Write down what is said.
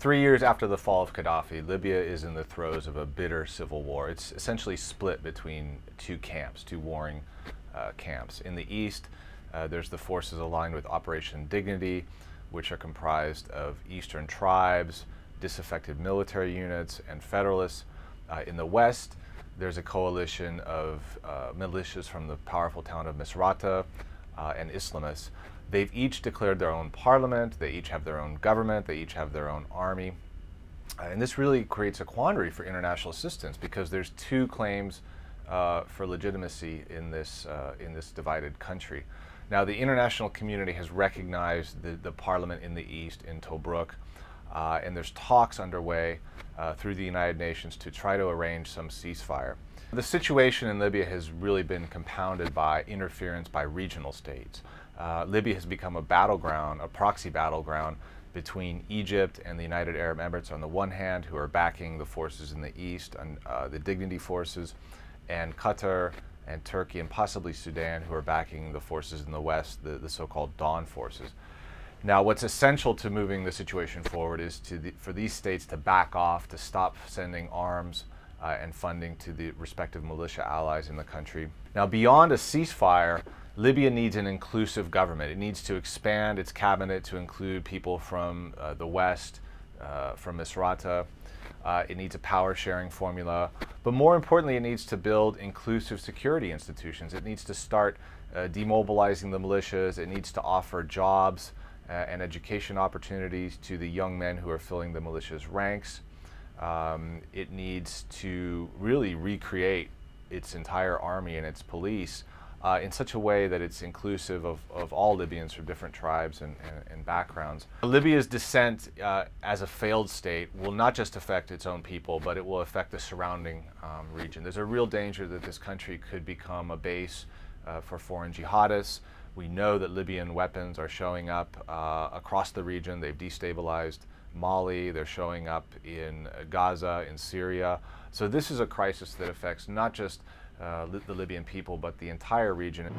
3 years after the fall of Gaddafi, Libya is in the throes of a bitter civil war. It's essentially split between two camps, two warring camps. In the east, there's the forces aligned with Operation Dignity, which are comprised of eastern tribes, disaffected military units, and federalists. In the west, there's a coalition of militias from the powerful town of Misrata and Islamists. They've each declared their own parliament, they each have their own government, they each have their own army. And this really creates a quandary for international assistance because there's two claims for legitimacy in this divided country. Now, the international community has recognized the parliament in the east, in Tobruk, and there's talks underway through the United Nations to try to arrange some ceasefire. The situation in Libya has really been compounded by interference by regional states. Libya has become a battleground, a proxy battleground between Egypt and the United Arab Emirates on the one hand, who are backing the forces in the east, and the Dignity forces, and Qatar and Turkey and possibly Sudan, who are backing the forces in the west, the so-called Dawn forces. Now, what's essential to moving the situation forward is for these states to back off, to stop sending arms and funding to the respective militia allies in the country. Now, beyond a ceasefire, Libya needs an inclusive government. It needs to expand its cabinet to include people from the west, from Misrata. It needs a power-sharing formula. But more importantly, it needs to build inclusive security institutions. It needs to start demobilizing the militias. It needs to offer jobs and education opportunities to the young men who are filling the militia's ranks. It needs to really recreate its entire army and its police in such a way that it's inclusive of all Libyans from different tribes and backgrounds. Libya's descent as a failed state will not just affect its own people, but it will affect the surrounding region. There's a real danger that this country could become a base for foreign jihadists. We know that Libyan weapons are showing up across the region. They've destabilized Mali, they're showing up in Gaza, in Syria. So this is a crisis that affects not just the Libyan people, but the entire region.